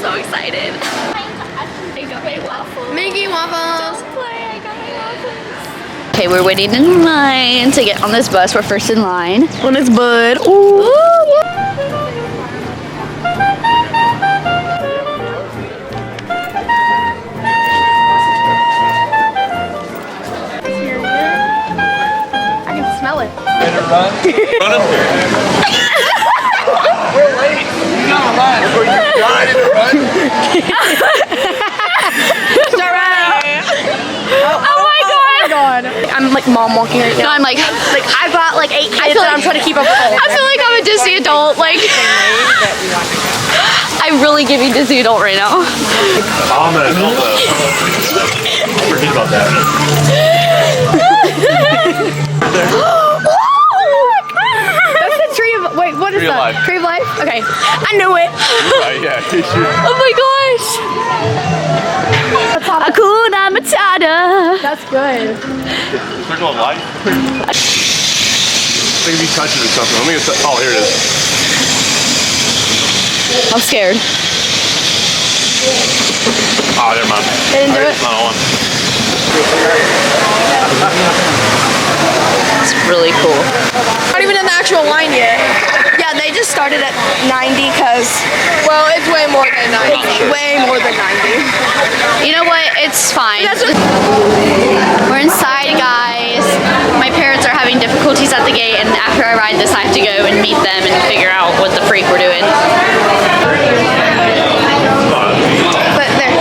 so excited. I got my waffles. Mickey waffles. Just play, I got my waffles. Okay, we're waiting in line to get on this bus. We're first in line. On this bud. Ooh. Ooh, yeah. I can smell it. Better run. Run up here. We're late. You gotta run. You gotta run. Oh my god. I'm like mom walking right No, now. I'm like I've got like 8 kids like, and I'm trying to keep up with all. I feel like I'm a Disney adult. Like, I'm really giving Disney adult right now. I'm an adult though. Forget about that. That's the tree of, wait, what is Tree of that? life. Tree of life? Okay. I knew it. Yeah, Oh my gosh. Hakuna Matata. That's good. Circle of life. I think if you touch it or something. Let me get. Oh, here it is. I'm scared. Oh, never mind. They didn't do it? Not on. It's really cool. Not even in the actual line yet. Yeah, they just started at 90 because, well, it's way more than 90. It's way more than 90. You know what? It's fine. We're inside, guys. My parents are having difficulties at the gate, and after I ride this, I have to go and meet them and figure out what the freak we're doing. But there.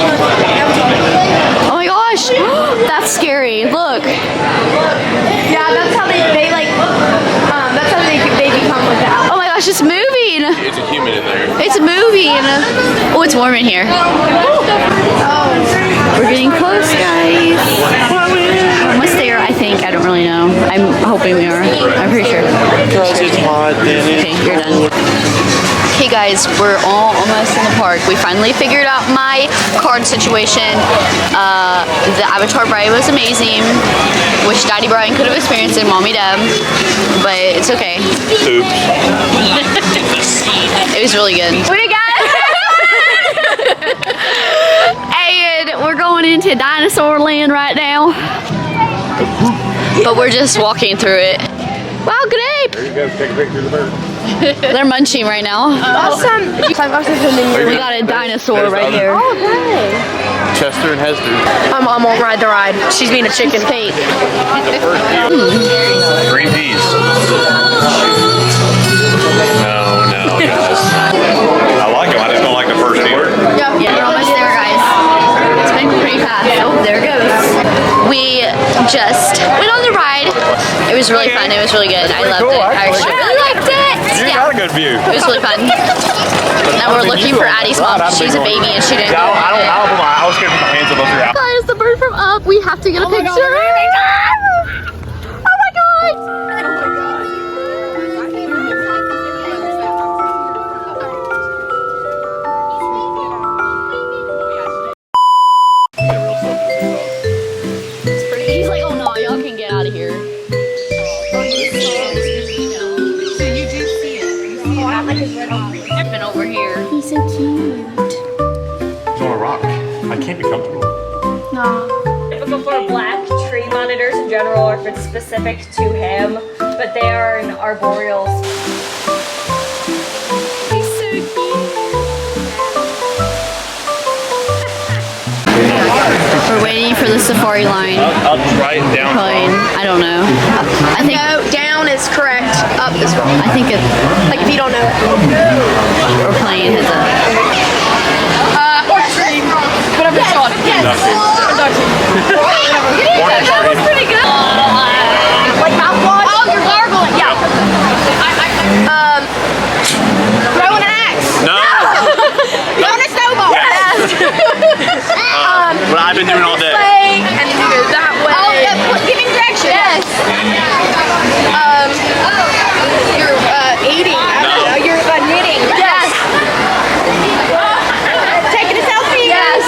Oh my gosh, that's scary. Look. Yeah, that's how they like, that's how they become like that. Oh my gosh, it's moving. It's a human in there. It's moving. Oh, it's warm in here. We're getting close, guys. Almost there, I think. I don't really know. I'm hoping we are. I'm pretty sure. Okay, you're done. Okay guys, we're almost in the park. We finally figured out my card situation. The Avatar ride was amazing. Wish Daddy Brian could have experienced it, Mommy Deb, but it's okay. Oops. It was really good. We got it! And we're going into Dinosaur Land right now. But we're just walking through it. Wow, good day! There you go. Take a picture of the bird. They're munching right now. Awesome. We got a dinosaur right here. Oh, hey. Chester and Hester. My mom won't ride the ride. She's being a chicken. Fake. Green peas. No, guys. I like them. I just don't like the first ear. Yeah, we're almost there, guys. It's been pretty fast. Oh, there it goes. We just went on the ride. It was really fun. It was really good. I loved it. I actually really liked it. You got a good view. It was really fun. Now we're looking for Addie's mom. She's a baby and she didn't go. I was scared to put my hands up your house. Guys, the bird from Up. We have to get a picture. Oh my god! He's like, oh no, y'all can get out of here. I've been over here. He's so cute. He's on a rock. I can't be comfortable. No. Typical for black tree monitors in general, or if it's specific to him, but they are an arboreal. He's so cute. We're waiting for the safari line. I'll just write it down. Plane. I don't know. I think No, down is correct. Up is wrong. I think it's Like if you don't know it. or plane has a. Or tree. Whatever it's called. Yes. That was pretty good. Like mouthwash. Oh, you're gargling. Yeah. Throw an axe. No. Throw a snowball. Yes. What I've been doing all day. Way, and then you go that way. Oh, yeah, giving direction. Yes. You're eating. I don't know. You're knitting. Yes. Taking a selfie. Yes.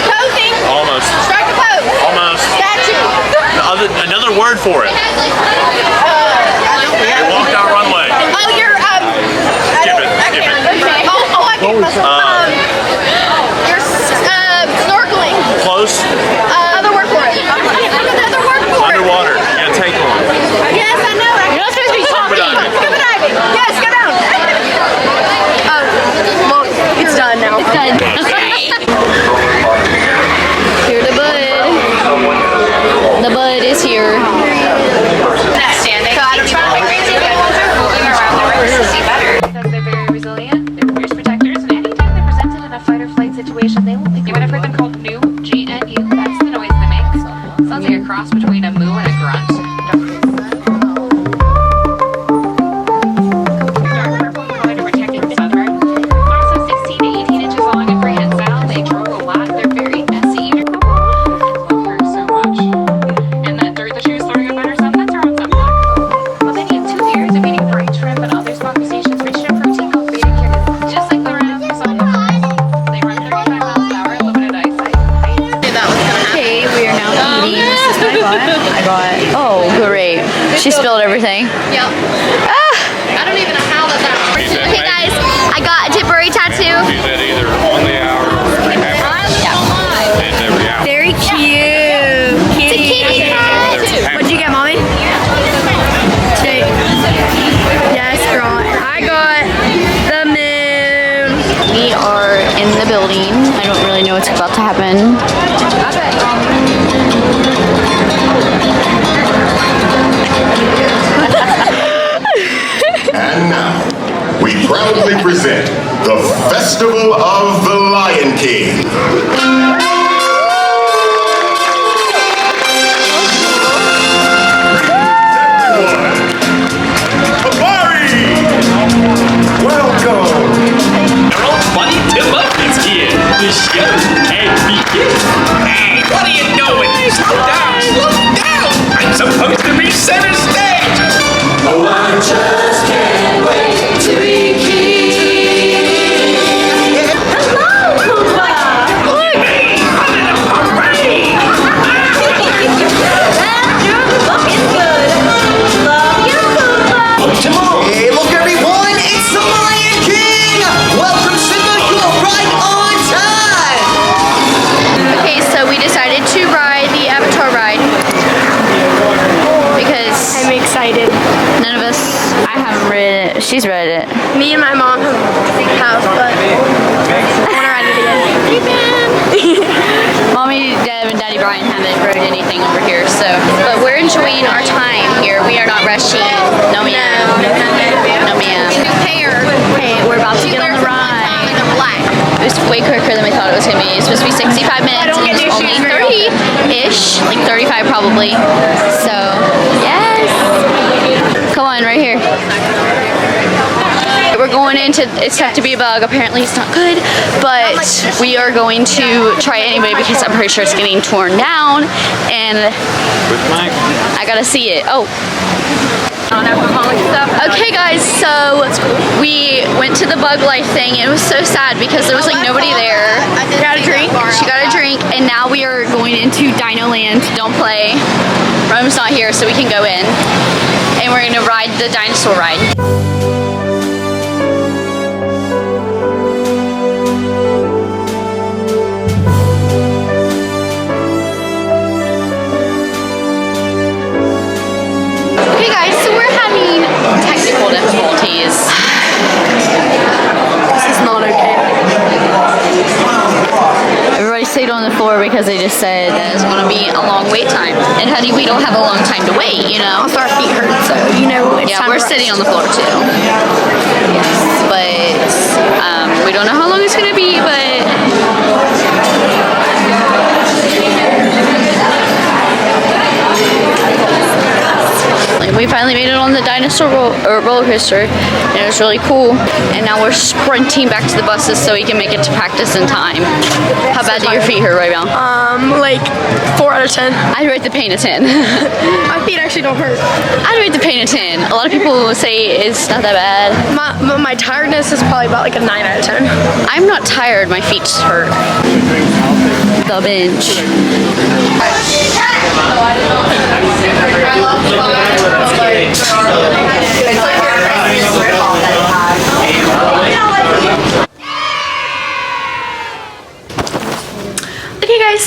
Posing. Almost. Strike a pose. Almost. Statue. Another word for it. You walked down runway. Oh, you're Skip it. Skip it. Okay. Oh, I can You're snorkeling. Close. Other word for it. Another word for it. Underwater. Yeah, take one. Yes, I know. You're not supposed to be talking. Scuba diving. Yes, go down. Well, it's done now. It's done. Here the bud. The bud is here. Standing. Moving around the river to see better. Because they're very resilient, they're fierce protectors, and anytime they're presented in a fight or flight situation, they won't think you would have heard them called GNU, G-N-U. That's the noise they make. Sounds like a cross between a moo and a grunt. Dark purple in color to protect from sunburn. Also 16 to 18 inches long and prehensile. They drool a lot. They're very messy. Love her so much. And that dirt that she was throwing up on her son, that's her own son. Well, they need 2 years of eating brain shrimp and other small crustaceans rich in protein called beta carotene. Just like the rats you saw in the photos. They run 35 miles an hour at limited eyesight. Okay, we are now eating. This is what I got. Oh, great. She spilled everything. Yep. I don't even know how that works. Okay, guys, I got a temporary tattoo. Do that either on the hour or every half hour. It's every hour. Very cute. It's a kitty cat. What'd you get, Mommy? Yes, girl. I got the moon. We are in the building. I don't really know what's about to happen. And now, we proudly present the Festival of the Lion King. Welcome! Funny Tim Upton's here. The show can't begin. Hey, what are you doing? Slow down, slow down. I'm supposed to be center stage. Oh, I just can't wait to be king. Hello, Pumbaa. Look at me. I'm in a parade. You're looking good. Love you, Pumbaa. Hey, look everyone, it's the Lion King! Welcome, Simba, you're right on time! Okay, so we decided to ride the Avatar ride because I'm excited. none of us, I haven't read it. She's read it. Me and my mom have, but I want to ride it again. Mommy, Deb, and Daddy Brian haven't read anything over here, so. But we're enjoying our time here. We are not rushing. No, ma'am. No, ma'am. Hey, we're about to get on the ride. It was way quicker than we thought it was going to be. It's supposed to be 65 minutes, and it's only 30-ish, like 35 probably. So, yes. Come on, right here. We're going into, it's tough to be a bug. Apparently it's not good, but we are going to try it anyway because I'm pretty sure it's getting torn down, and With Mike. I gotta see it. Oh. Okay guys, so we went to the bug life thing. It was so sad because there was like nobody there. Got a drink? She got a drink, and now we are going into Dino Land. Don't play. Rome's not here, so we can go in. And we're gonna ride the dinosaur ride. Okay guys, so we're having technical difficulties. This is not okay. Everybody stayed on the floor because they just said that it's going to be a long wait time. And honey, we don't have a long time to wait, you know? Also, our feet hurt, so you know it's Yeah, time we're to sitting on rest. the floor too. Yes, but we don't know how long it's going to be, but we finally made it on the dinosaur roller coaster, and it was really cool. And now we're sprinting back to the buses so we can make it to practice in time. How bad do your feet hurt right now? Like 4 out of 10. I'd rate the pain a 10. My feet actually don't hurt. I'd rate the pain a 10. A lot of people say it's not that bad. My tiredness is probably about like a 9 out of 10. I'm not tired, my feet just hurt. The bench.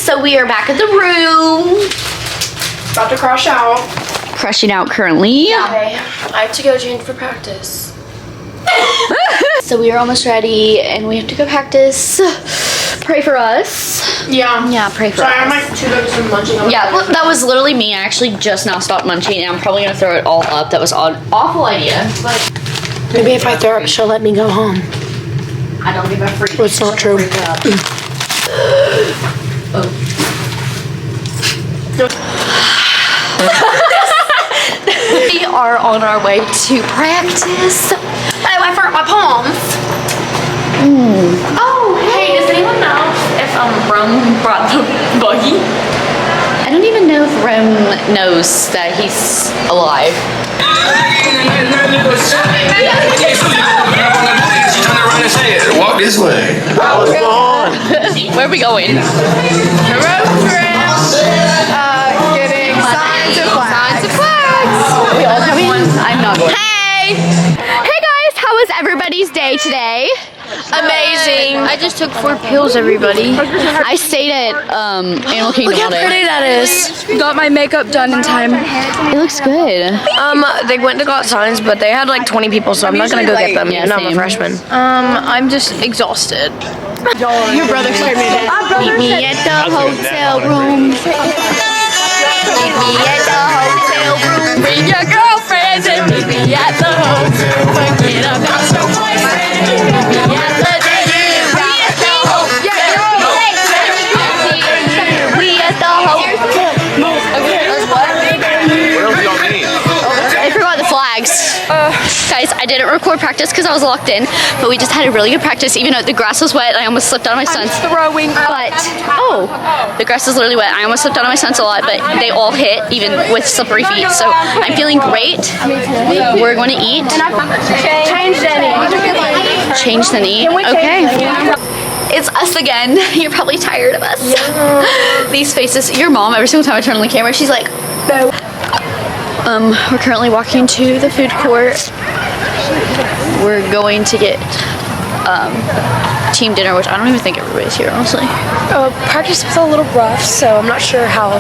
so we are back at the room. About to crash out. Crushing out currently. I have to go change for practice. So we are almost ready and we have to go practice. Pray for us. Yeah. Yeah, pray for Sorry, us. I'm like too good for munching. Yeah, well, that was literally me. I actually just now stopped munching and I'm probably gonna throw it all up. That was an awful idea, but Maybe if I throw up, she'll let me go home. I don't give a freak. Well, it's not true. We are on our way to practice. Oh, I forgot my palms. Oh, hey, does anyone know if Rome brought the buggy? I don't even know if Rome knows that he's alive. Walk this way. Where are we going? Road trip. Getting signs and flags. We all coming? I'm not going. Hey! Hey guys, how was everybody's day today? Amazing. I just took 4 pills, everybody. I stayed at Animal Kingdom Look how all day. pretty that is. Got my makeup done in time. It looks good. They went to got signs, but they had like 20 people, so I'm not gonna go get them. Yeah, and I'm a same. freshman. I'm just exhausted. Your brother scared me to death. Meet me at the hotel room. Meet me at the hotel room. Bring your girlfriends and meet me at the hotel. Forget about your boyfriend. Meet me at the We at the hotel. I forgot the flags. Guys, I didn't record practice because I was locked in, but we just had a really good practice, even though the grass was wet. I almost slipped out of my stunts. Throwing. But, the grass is literally wet. I almost slipped out of my stunts a lot, but they all hit, even with slippery feet. So I'm feeling great. We're going to eat. Change Denny. Change the knee. Okay. It's us again. You're probably tired of us. These faces. Your mom, every single time I turn on the camera, she's like, No. we're currently walking to the food court. We're going to get team dinner, which I don't even think everybody's here, honestly. Practice was a little rough, so I'm not sure how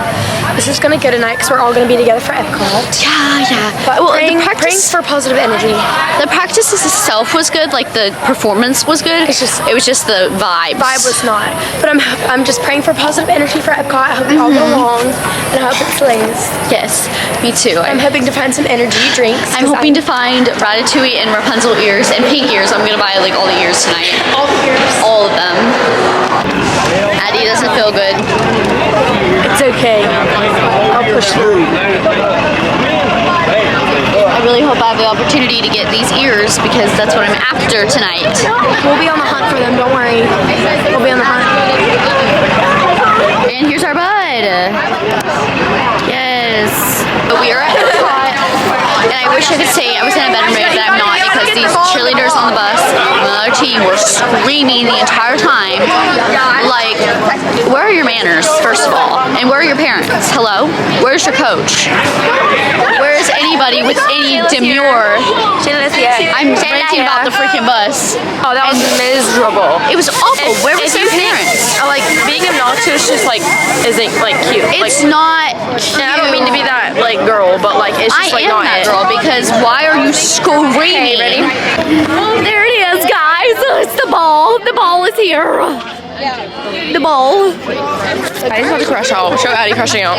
this is gonna go tonight because we're all gonna be together for Epcot. Yeah. But Well, praying, the practice for positive energy. The practice itself was good, like the performance was good. It was just the vibes. Vibe was not. But I'm just praying for positive energy for Epcot. I hope we all get along, and I hope it slays. Yes, me too. I'm hoping to find some energy drinks. I'm hoping to find Ratatouille and Rapunzel ears and pink ears. I'm gonna buy like all the ears tonight. all the ears. All of them. Addie doesn't feel good. It's okay. I'll push through. I really hope I have the opportunity to get these ears because that's what I'm after tonight. We'll be on the hunt for them. Don't worry. We'll be on the hunt. And here's our bud. Yes. We are at Epcot, and I wish I could say I was in a better mood, but I'm not because these cheerleaders on the bus, another team, were screaming the entire time. Like, where are your manners, first of all? And where are your parents? Hello? Where's your coach? Where is anybody with any demure? I'm ranting about the freaking bus. Oh, that was miserable. It was awful. Where was their parents? Like, being obnoxious just, like, isn't, like, cute. It's like, not cute. and I don't mean to be that, like, girl, but, like, it's just, like, I am not that it. girl because why are you screaming? ready? There it is, guys. It's the ball. The ball is here. The ball. I just want to crush out. Show Addie crushing out.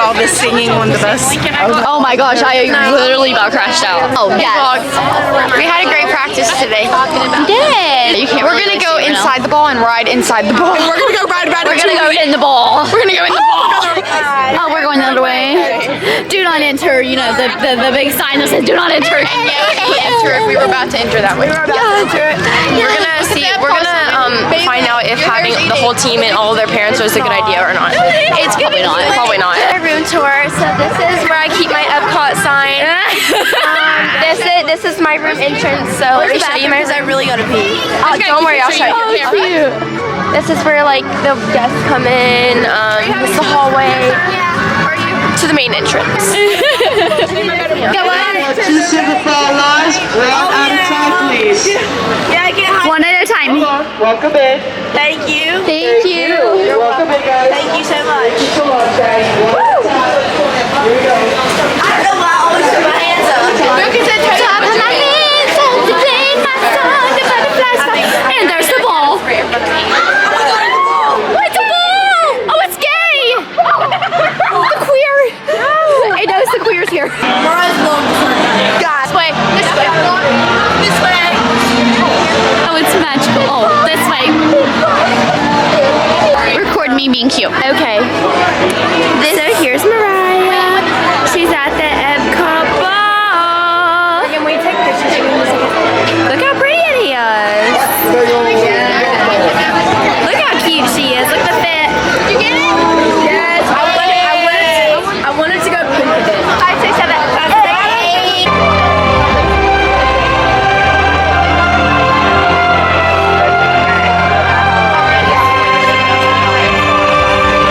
All this singing on the bus. Oh my gosh, I literally about crashed out. Oh, yes. We had a great practice today. You did. You can't We're really gonna go see, you know? inside the ball and ride inside the ball. We're gonna go ride We're gonna go in the ball. We're gonna go in the ball. Oh, we're going the other way. Do not enter. You know the big sign that says "Do not enter." We were about to enter that way. We're gonna see. We're gonna find out if having the whole team and all of their parents was a good idea or not. It's probably not. Probably not. Room tour. So this is where I keep my Epcot sign. This is my room entrance. So Where's the bathrooms? I really gotta pee. Oh, don't worry, I'll show you. this is where like the guests come in. This is the hallway To the main entrance. Two Super Fire Lives, right out of time, please. One at a time. Welcome in. Thank you. Thank you. You're welcome in, guys. Thank you so much. Thank you so much, guys. Here we go. I don't know why I always put my hands up. Look at that. Top of my hands, up to play my song, the butterflies fly. And there's the ball. Oh, it's a ball! Oh, it's gay! The queer. Hey, no, it's the queers here. Mariah's long. This way. This way. This way. Oh, it's magical. Oh, this way. Record me being cute. Okay. So here's Mariah. She's at the Epcot ball. Can we take pictures? Look how pretty it is. Look how cute she is. Look at the fit. Did you get it? Yes. I wanted to go pink with it. 5, 6, 7, 8.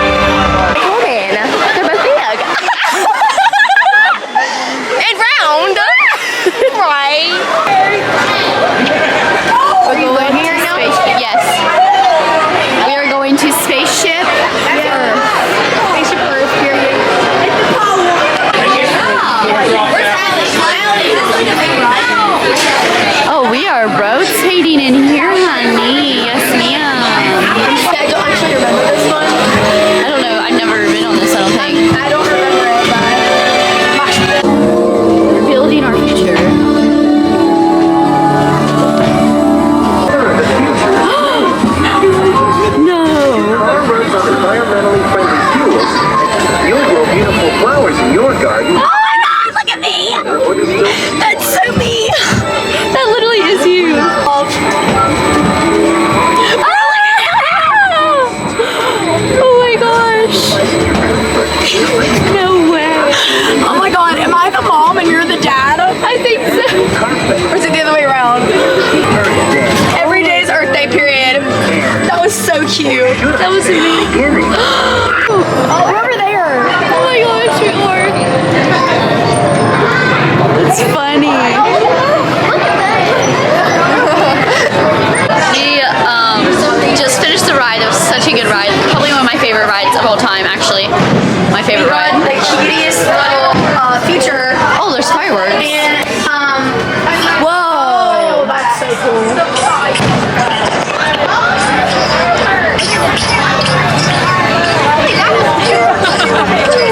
Woman, they're both big. And round. Right. We're going to spaceship. Yes. We are going to spaceship. Spaceship Earth, period. Oh, we are rotating in here, honey. Yes, ma'am. I don't actually remember this one. I don't know. I've never been on this, I don't think. I don't remember it, but We're building our future. Runs on environmentally friendly fuels. You'll grow beautiful flowers in your garden. oh my God! Look at me. That's so me. That literally is you. Oh my gosh. No way. Oh my God! Am I the mom and you're the dad? I think so. Or is it the other way around? Every day is Earth Day, period. That was so cute. That was me. Oh, we're over there. Oh my gosh, we are. It's funny. We just finished the ride. It was such a good ride. Probably one of my favorite rides of all time, actually. My favorite ride. The cutest little feature. Oh, there's fireworks. And Whoa. oh, that's so cool.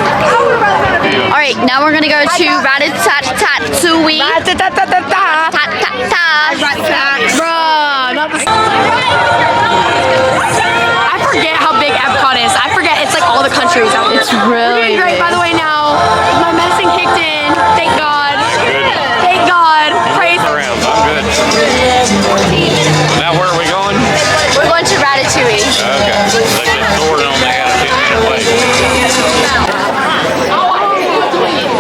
All right, now we're gonna go to Ratatouille. Ta-ta-ta. Bruh, not the. I forget how big Epcot is. I forget it's like all the countries out there. It's really Great, big. by the way, now my medicine kicked in. Thank God. Thank God. Praise. Around. I'm good. Now where are we going? We're going to Ratatouille. Okay. They get sorted on that.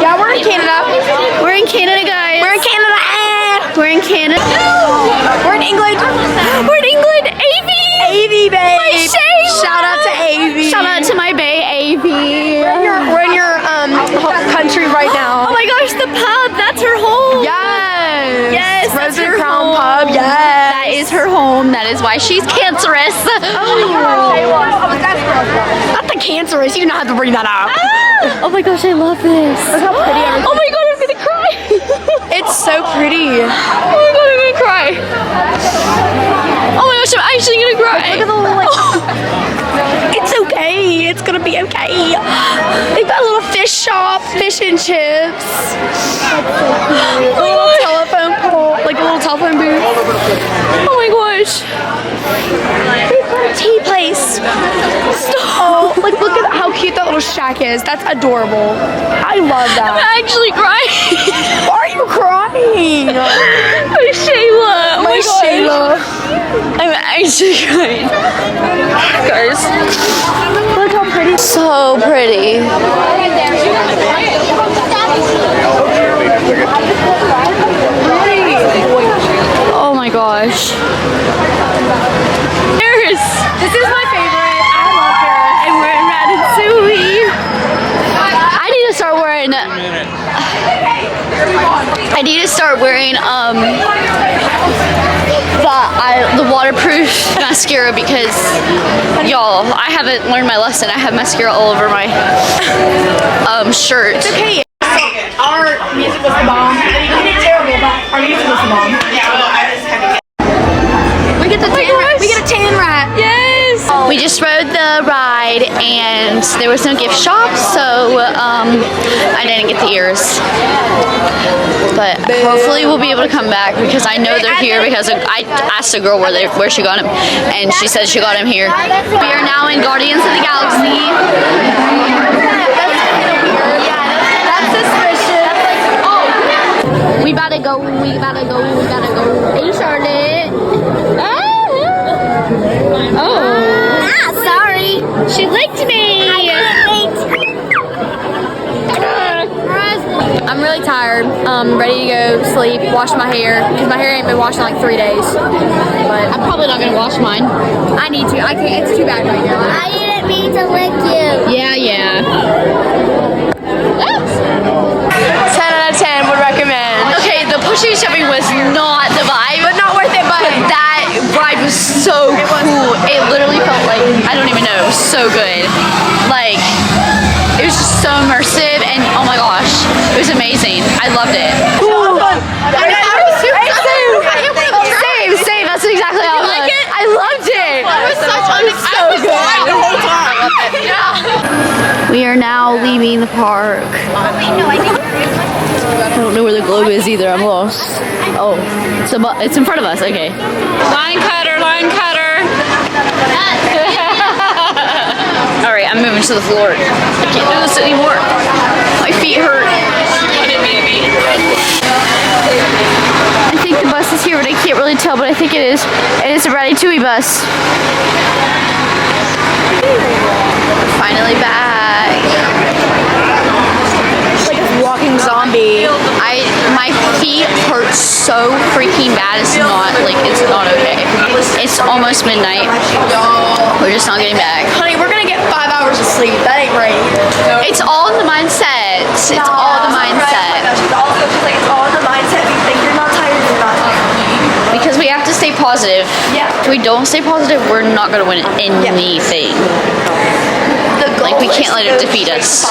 Yeah, we're in Canada. We're in Canada, guys. We're in Canada. We're in Canada. We're in England. We're in England. Avie. Avie, babe. My Shayla. Shout out to Avie. Shout out to my bae, Avie. We're in your country right now. Oh my gosh, the pub. That's her home. Yes. Yes, that's Rose her Crown home. Pub. Yes. That is her home. That is why she's cancerous. Not the cancerous. You don't have to bring that up. Oh my gosh, I love this. Look how pretty everything. Oh my god, I'm gonna cry. It's so pretty. Oh my god, I'm gonna cry. Oh my gosh, I'm actually gonna cry. Look at the little It's okay. It's gonna be okay. They've got a little fish shop, fish and chips. A little telephone pole, like a little telephone booth. Oh my gosh. Tea place. Oh, like look at how cute that little shack is. That's adorable. I love I'm that. actually crying. Why are you crying? My Shayla. Oh My my gosh. Shayla. I'm actually crying. Guys. Look how pretty. So pretty. Oh my gosh. Paris. This is my favorite. I love Paris. And we're in Ratatouille. I need to start wearing. I need to start wearing the the waterproof mascara because, y'all, I haven't learned my lesson. I have mascara all over my shirt. It's okay. Our music was the bomb. We did terrible, but our music was the bomb. We get the tan rat. We get a tan rat. Yes. We just rode the ride and there was no gift shop, so I didn't get the ears. But hopefully we'll be able to come back because I know they're here because I asked a girl where she got them and she said she got them here. We are now in Guardians of the Galaxy. We gotta go, we gotta go, we gotta go. Hey, Charlotte. Oh. Ah, sorry. She licked me. I'm really tired. Ready to go sleep, wash my hair, because my hair ain't been washed in like 3 days. But I'm probably not gonna wash mine. I need to. I can't. It's too bad right now. I didn't mean to lick you. Yeah, yeah. 10 out of 10 would recommend. Okay, the pushing and shoving was not the vibe. But not worth it, but That ride was so cool. It literally felt like, I don't even know, it was so good. Like, it was just so immersive and oh my gosh, it was amazing. I loved it. Same, that's exactly how it was. I loved it. It was so good. The whole time. We are now leaving the park. I don't know where the globe is either, I'm lost. Oh, it's in front of us, okay. Line cutter, line cutter. All right, I'm moving to the floor. I can't do this anymore. My feet hurt. I think the bus is here, but I can't really tell, but I think it is. It is a Ratatouille bus. We're finally back. It's like a walking zombie. My feet hurt so freaking bad. It's not okay. It's almost midnight. We're just not getting back. Honey, we're gonna get 5 hours of sleep. That ain't right. It's all in the mindset. It's all the mindset. She's like, it's all in the mindset. If you think you're not tired, you're not tired. Because we have to stay positive. Yeah. If we don't stay positive, we're not gonna win anything. Like we can't let it defeat us.